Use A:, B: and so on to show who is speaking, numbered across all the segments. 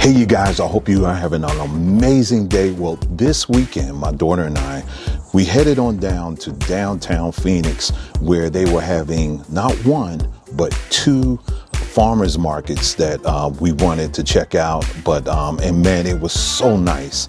A: Hey you guys, I hope you are having an amazing day. Well, this weekend, my daughter and I, we headed on down to downtown Phoenix, where they were having not one, but two farmers markets that we wanted to check out. But and man, it was so nice.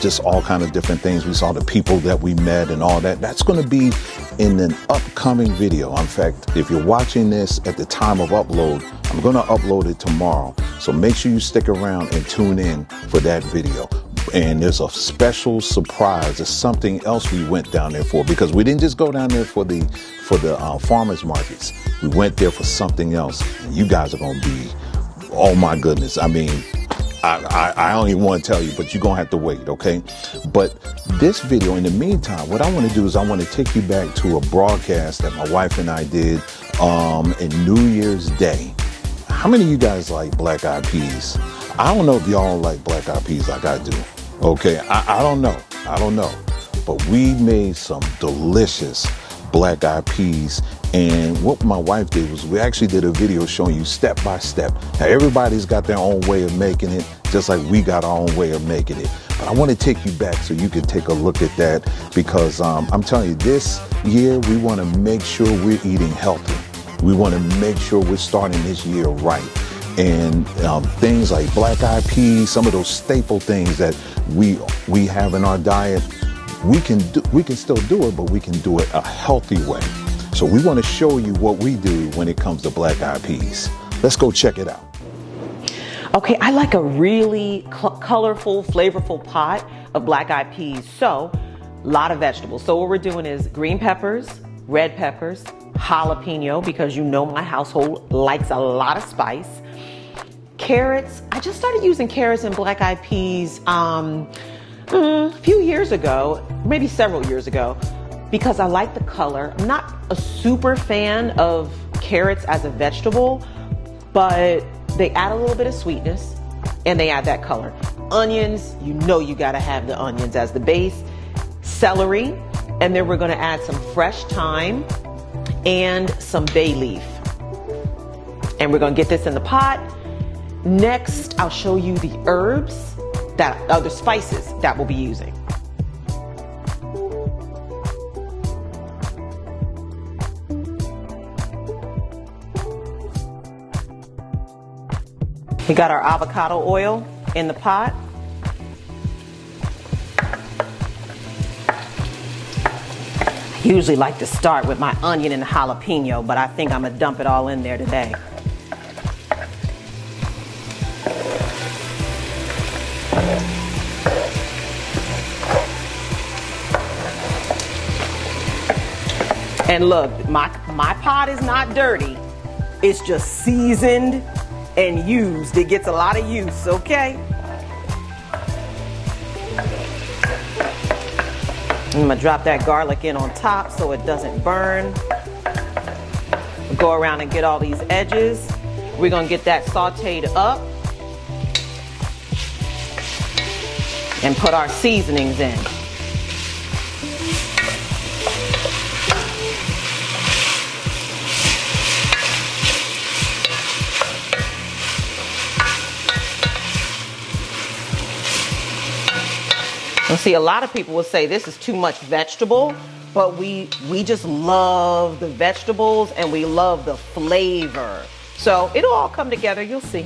A: Just all kind of different things. We saw the people that we met and all that. That's going to be in an upcoming video. In fact, if you're watching this at the time of upload, I'm going to upload it tomorrow. So make sure you stick around and tune in for that video. And there's a special surprise. There's something else we went down there for, because we didn't just go down there for the farmers markets. We went there for something else. And you guys are going to be, oh my goodness. I mean, I don't even want to tell you, but you're going to have to wait, okay? But this video, in the meantime, what I want to do is I want to take you back to a broadcast that my wife and I did in New Year's Day. How many of you guys like black eyed peas? I don't know if y'all like black eyed peas like I do, okay? I don't know. But we made some delicious black eyed peas. And what my wife did was we actually did a video showing you step by step. Now everybody's got their own way of making it, just like we got our own way of making it. But I want to take you back so you can take a look at that, because I'm telling you, this year we want to make sure we're eating healthy. We want to make sure we're starting this year right. And things like black eyed peas, some of those staple things that we have in our diet, we can still do it, but we can do it a healthy way. So we want to show you what we do when it comes to black eyed peas. Let's go check it out.
B: Okay, I like a really colorful, flavorful pot of black eyed peas. So a lot of vegetables. So what we're doing is green peppers, red peppers, jalapeno, because you know my household likes a lot of spice. Carrots. I just started using carrots and black eyed peas a few years ago, maybe several years ago, because I like the color. I'm not a super fan of carrots as a vegetable, but they add a little bit of sweetness and they add that color. Onions, you know you gotta have the onions as the base. Celery, and then we're gonna add some fresh thyme and some bay leaf. And we're gonna get this in the pot. Next, I'll show you the herbs, the spices that we'll be using. We got our avocado oil in the pot. I usually like to start with my onion and jalapeno, but I think I'm gonna dump it all in there today. And look, my pot is not dirty. It's just seasoned and used. It gets a lot of use, okay? I'm gonna drop that garlic in on top so it doesn't burn. Go around and get all these edges. We're gonna get that sauteed up and put our seasonings in. And see, a lot of people will say this is too much vegetable, but we just love the vegetables and we love the flavor. So it'll all come together, you'll see.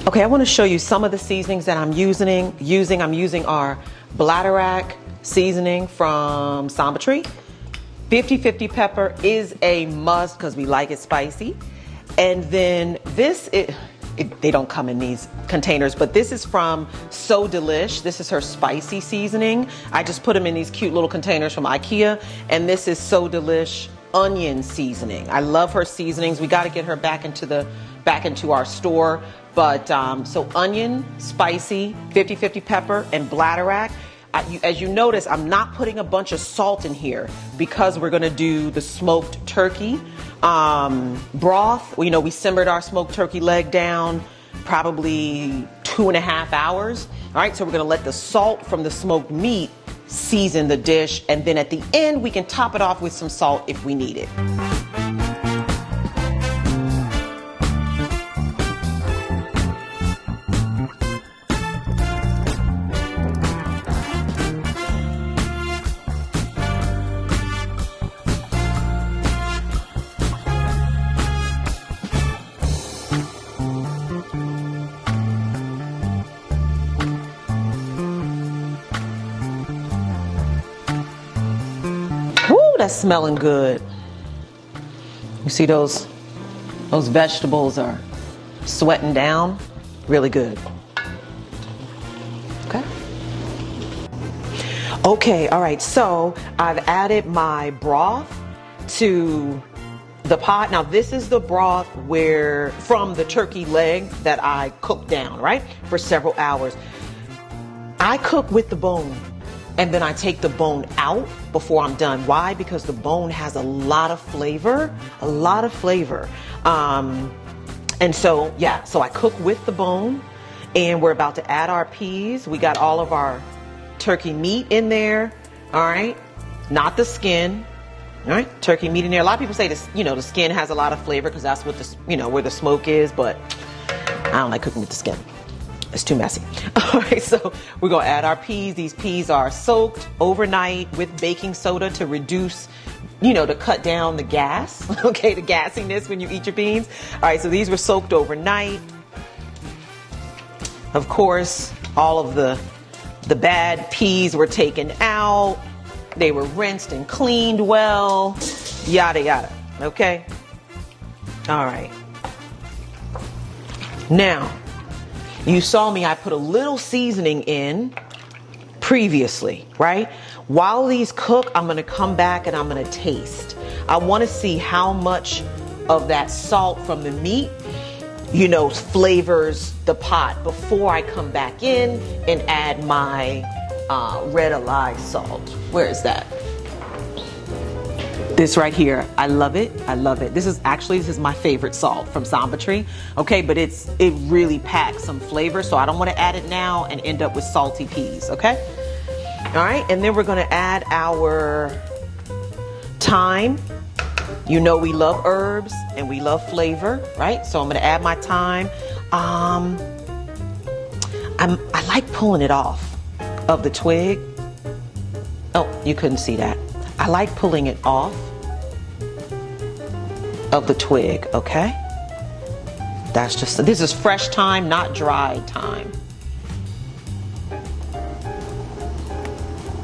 B: Okay, I want to show you some of the seasonings that I'm using. I'm using our bladderwrack seasoning from Samba Tree. 50/50 pepper is a must because we like it spicy. And then this, they don't come in these containers, but this is from So Delish. This is her spicy seasoning. I just put them in these cute little containers from IKEA. And this is So Delish onion seasoning. I love her seasonings. We got to get her back into our store. But so onion, spicy, 50/50 pepper, and bladderwrack. As you notice, I'm not putting a bunch of salt in here because we're going to do the smoked turkey broth. You know, we simmered our smoked turkey leg down probably 2.5 hours. All right, so we're going to let the salt from the smoked meat season the dish, and then at the end we can top it off with some salt if we need it. that's smelling good. You see those vegetables are sweating down. Really good. Okay. Okay, all right. So I've added my broth to the pot. Now this is the broth from the turkey leg that I cooked down, right? For several hours. I cook with the bone and then I take the bone out before I'm done. Why? Because the bone has a lot of flavor, and so, yeah, so I cook with the bone and we're about to add our peas. We got all of our turkey meat in there. All right. Not the skin. All right. Turkey meat in there. A lot of people say this, the skin has a lot of flavor because that's what where the smoke is, but I don't like cooking with the skin. It's too messy. All right, so we're going to add our peas. These peas are soaked overnight with baking soda to reduce, to cut down the gas, okay, the gassiness when you eat your beans. All right, so these were soaked overnight. Of course, all of the bad peas were taken out. They were rinsed and cleaned well, yada, yada, okay? All right. Now, you saw me, I put a little seasoning in previously, right? While these cook, I'm gonna come back and I'm gonna taste. I wanna see how much of that salt from the meat, flavors the pot before I come back in and add my red alive salt. Where is that? This right here, I love it. I love it. This is my favorite salt from Samba Tree. Okay, but it really packs some flavor, so I don't want to add it now and end up with salty peas. Okay. All right, and then we're gonna add our thyme. We love herbs and we love flavor, right? So I'm gonna add my thyme. I like pulling it off of the twig. Oh, you couldn't see that. I like pulling it off of the twig, okay? This is fresh thyme, not dried thyme.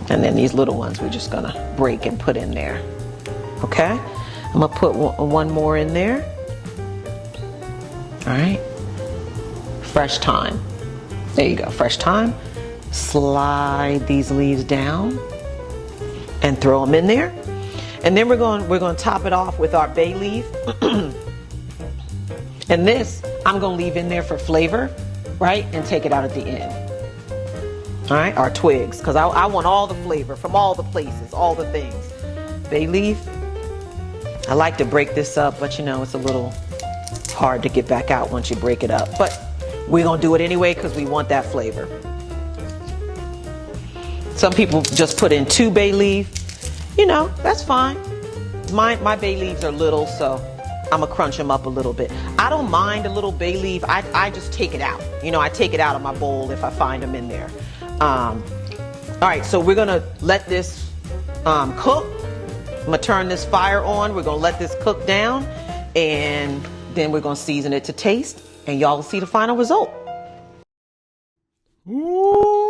B: And then these little ones we're just gonna break and put in there, okay? I'm gonna put one more in there. All right, fresh thyme. There you go, fresh thyme. Slide these leaves down and throw them in there. And then we're going to top it off with our bay leaf. And this I'm going to leave in there for flavor, right? And take it out at the end. All right, our twigs, because I want all the flavor from all the places, all the things. Bay leaf. I like to break this up, but it's a little hard to get back out once you break it up. But we're going to do it anyway because we want that flavor. Some people just put in 2 bay leaf. That's fine. My bay leaves are little, so I'm gonna crunch them up a little bit. I don't mind a little bay leaf. I just take it out. I take it out of my bowl if I find them in there. All right, so we're gonna let this cook. I'm gonna turn this fire on. We're gonna let this cook down, and then we're gonna season it to taste, and y'all will see the final result.
A: Ooh,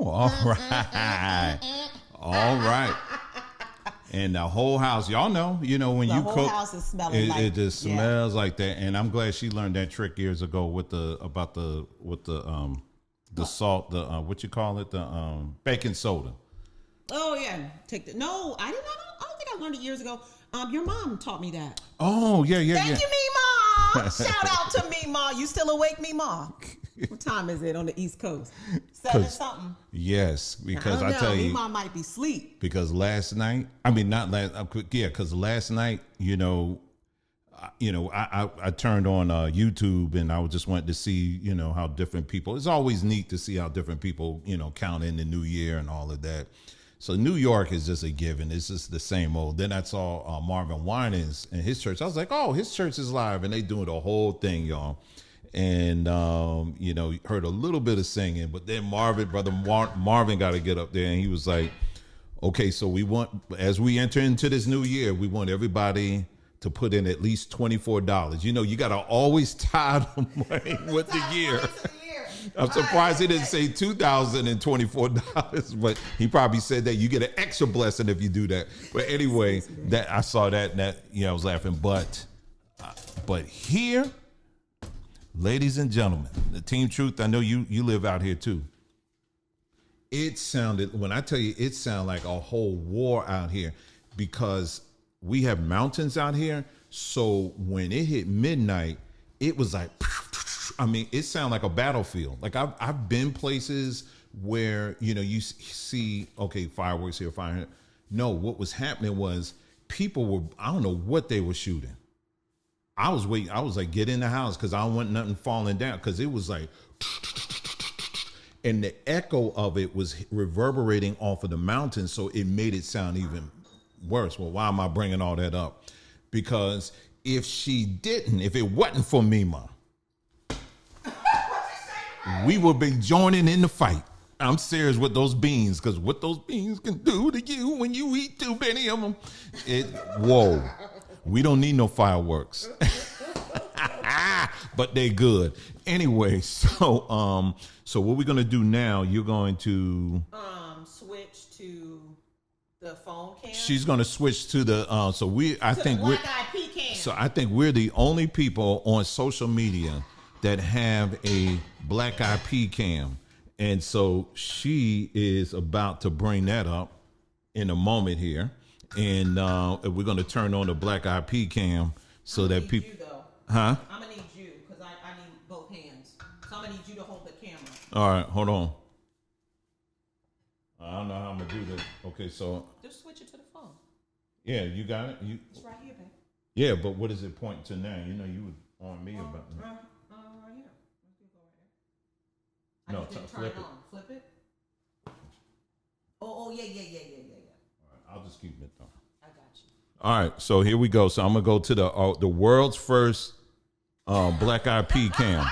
A: all right. All right. And the whole house, y'all know, when you cook, the whole house is smelling it just smells like that. And I'm glad she learned that trick years ago with the salt, what you call it, the baking soda.
B: Oh yeah, no, I didn't. I don't think I learned it years ago. Your mom taught me that.
A: Oh yeah.
B: Thank you, Meemaw. Shout out to Meemaw. You still awake, Meemaw? What time is it on the East Coast? 7 something.
A: Yes, because I tell you,
B: Meemaw might be asleep.
A: Because last night, because last night, I turned on YouTube and I just wanted to see, how different people. It's always neat to see how different people, count in the new year and all of that. So New York is just a given. It's just the same old. Then I saw Marvin Winans and his church. I was like, oh, his church is live, and they doing the whole thing, y'all. And heard a little bit of singing, but then brother Marvin got to get up there, and he was like, okay, so as we enter into this new year, we want everybody to put in at least $24. You got to always tie the money with the year. I'm surprised he didn't say $2,024, but he probably said that you get an extra blessing if you do that. But anyway, that I saw that and that I was laughing. But here, ladies and gentlemen, the Team Truth. I know you live out here too. It sounded, when I tell you, it sounded like a whole war out here because we have mountains out here. So when it hit midnight, it was like, I mean, it sounded like a battlefield. Like I've been places where, you see, okay, fireworks here, fire here. No, what was happening was people were, I don't know what they were shooting. I was waiting. I was like, get in the house because I don't want nothing falling down because it was like, and the echo of it was reverberating off of the mountain. So it made it sound even worse. Well, why am I bringing all that up? Because if it wasn't for Mima, we would be joining in the fight. I'm serious with those beans, because what those beans can do to you when you eat too many of them. Whoa. We don't need no fireworks. But they're good. Anyway, so what we're gonna do now, you're going to
B: switch to the phone cam.
A: She's gonna switch to the I think we're the only people on social media that have a black eye pea cam. And so she is about to bring that up in a moment here. And we're going to turn on the black eye pea cam so that people... Huh?
B: I'm going to need you because I need both hands. So I'm going to need you to hold the camera.
A: All right, hold on. I don't know how I'm going to do this. Okay, so...
B: Just switch it to the phone.
A: Yeah, you got it?
B: It's right here, babe.
A: Yeah, but what is it pointing to now? You were on me about...
B: Right here. Let's go right here.
A: No, flip it.
B: Flip it. Oh, yeah.
A: All right, I'll just keep it though.
B: I got you.
A: All right, so here we go. So I'm gonna go to the world's first black eye pea cam.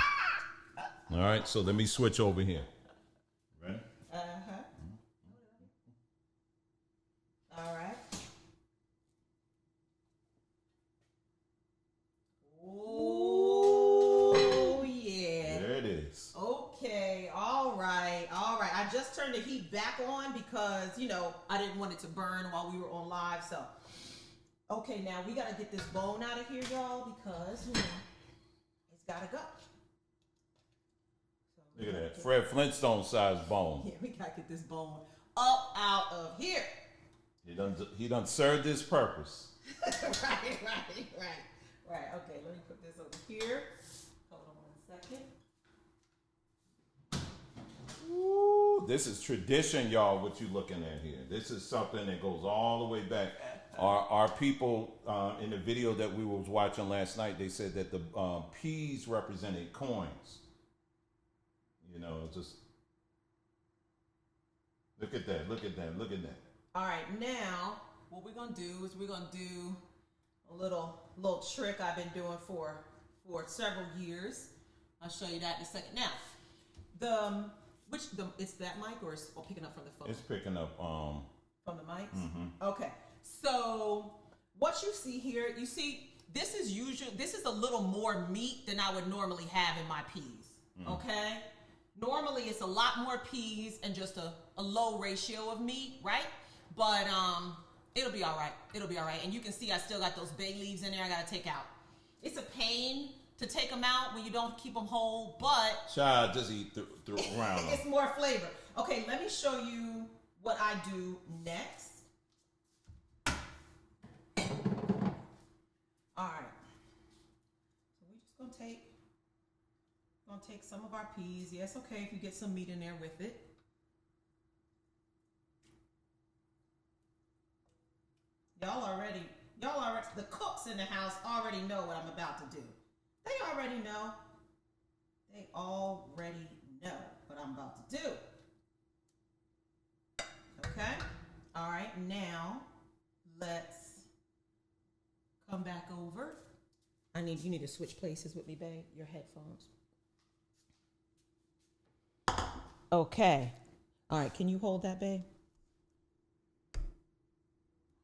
A: All right, so let me switch over here. Ready?
B: All right. Oh yeah.
A: There it is.
B: Okay. All right. I just turned the heat back on because I didn't want it to burn while we were on live. So, okay, now we gotta get this bone out of here, y'all, because it's gotta go. So
A: look at that, Fred Flintstone sized bone.
B: Yeah, we gotta get this bone up out of here.
A: He done served his purpose.
B: Right. Okay, let me put this over here. Hold on 1 second.
A: Ooh, this is tradition, y'all, what you looking at here. This is something that goes all the way back. Our people in the video that we was watching last night, they said that the peas represented coins. Just look at that.
B: All right, now what we're gonna do is we're gonna do a little trick I've been doing for several years. I'll show you that in a second. Now, it's that mic or is picking up from the phone?
A: It's picking up
B: from the mics.
A: Mm-hmm.
B: Okay, so what you see here, this is a little more meat than I would normally have in my peas. Okay, normally it's a lot more peas and just a low ratio of meat, right? But it'll be all right. And you can see I still got those bay leaves in there I gotta take out. It's a pain to take them out when you don't keep them whole, but...
A: Child, just eat around them.
B: It's more flavor. Okay, let me show you what I do next. All right. So we're just gonna take some of our peas. Yeah, it's okay if you get some meat in there with it. Y'all already, the cooks in the house already know what I'm about to do. They already know what I'm about to do. Okay? All right, now let's come back over. You need to switch places with me, babe, your headphones. Okay. All right, can you hold that, babe?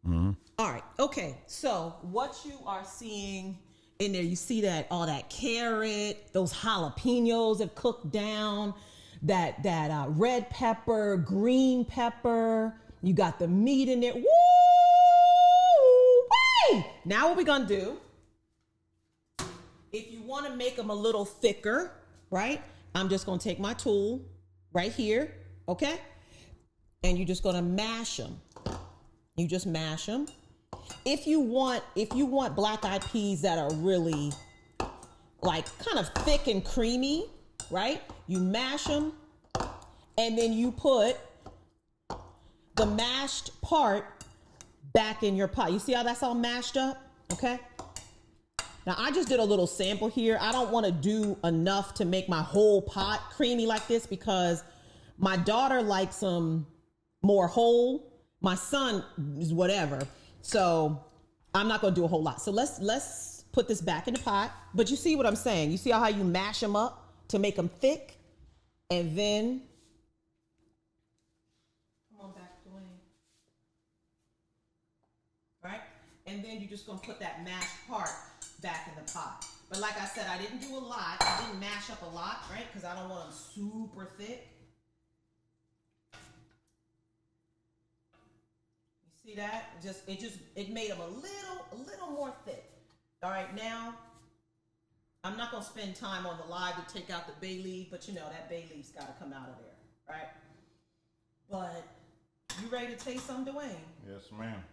A: Mm-hmm.
B: All right, okay. So what you are seeing in there. You see that, all that carrot, those jalapenos have cooked down, that red pepper, green pepper. You got the meat in there. Woo! Wait! Now what we're gonna do, if you want to make them a little thicker, right? I'm just gonna take my tool right here, okay? And you're just gonna mash them. You just mash them. If you want black-eyed peas that are really like kind of thick and creamy, right? You mash them, and then you put the mashed part back in your pot. You see how that's all mashed up? Okay. Now I just did a little sample here. I don't want to do enough to make my whole pot creamy like this because my daughter likes them more whole. My son is whatever. So I'm not going to do a whole lot. So let's put this back in the pot. But you see what I'm saying? You see how you mash them up to make them thick? And then, come on back, Dwayne. Right? And then you're just going to put that mashed part back in the pot. But like I said, I didn't do a lot. I didn't mash up a lot, right? Because I don't want them super thick. You see that? It made them a little more thick. All right, now I'm not gonna spend time on the live to take out the bay leaf, but you know that bay leaf's got to come out of there, right? But you ready to taste some, Dwayne?
A: Yes, ma'am.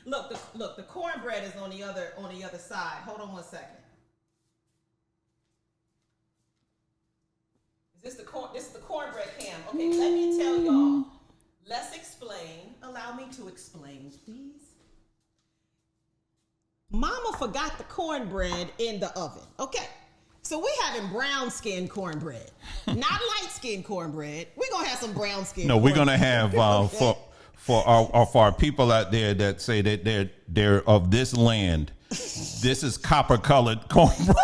B: Look, the cornbread is on the other side. Hold on one second. This is the cornbread cam. Okay, let me tell y'all. Let's explain. Allow me to explain, please. Mama forgot the cornbread in the oven. Okay, so we're having brown skin cornbread, not light skin cornbread. We're gonna have some brown skin.
A: No, we're gonna have for our people out there that say that they're of this land. This is copper colored cornbread.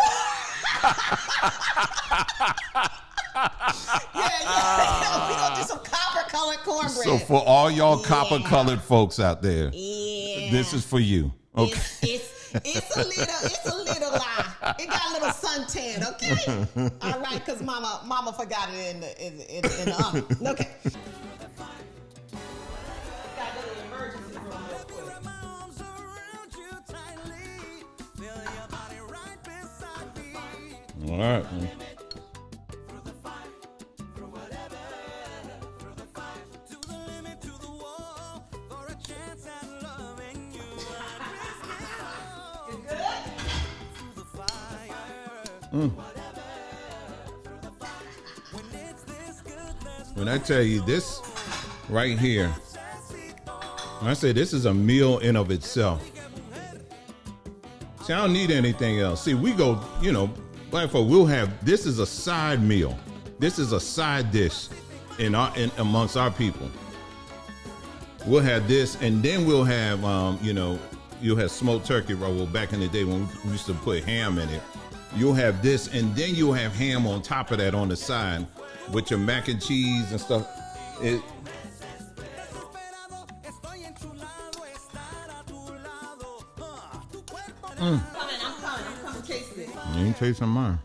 B: Yeah. We're gonna do some copper colored cornbread.
A: So for all y'all copper colored folks out there, this is for you. Okay.
B: It's a little it got a little suntan, okay? All right, because mama forgot it in the oven. Okay. Got a little emergency room real quick.
A: All right. When I tell you this right here, when I say this is a meal in of itself. See, I don't need anything else. See, we go, black folk, we'll have, this is a side meal. This is a side dish in amongst our people. We'll have this, and then we'll have, you'll have smoked turkey roll. Well, back in the day when we used to put ham in it. You'll have this, and then you'll have ham on top of that on the side with your mac and cheese and stuff. I'm coming tasting it. You ain't tasting mine.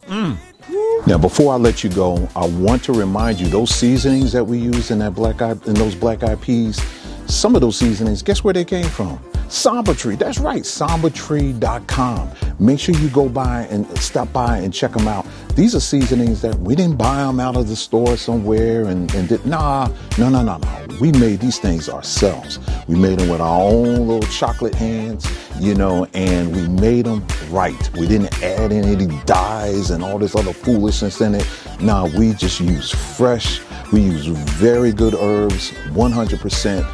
A: Now, before I let you go, I want to remind you those seasonings that we use in those black eyed peas. Some of those seasonings, guess where they came from? Samba Tree. That's right, sambatree.com. Make sure you go by and stop by and check them out. These are seasonings that we didn't buy them out of the store somewhere and did. No. We made these things ourselves. We made them with our own little chocolate hands, and we made them right. We didn't add any dyes and all this other foolishness in it. No, we just use fresh. We use very good herbs, 100%.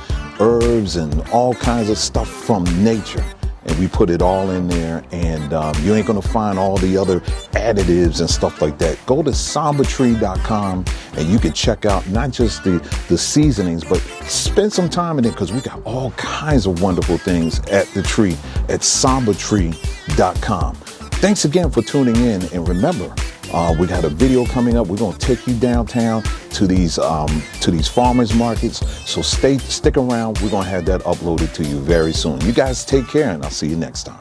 A: Herbs and all kinds of stuff from nature, and we put it all in there, and you ain't gonna find all the other additives and stuff like that. Go to sambatree.com and you can check out not just the seasonings, but spend some time in it, because we got all kinds of wonderful things at the tree at sambatree.com. Thanks again for tuning in, and remember, we got a video coming up. We're going to take you downtown to these farmers markets. So stick around. We're going to have that uploaded to you very soon. You guys take care, and I'll see you next time.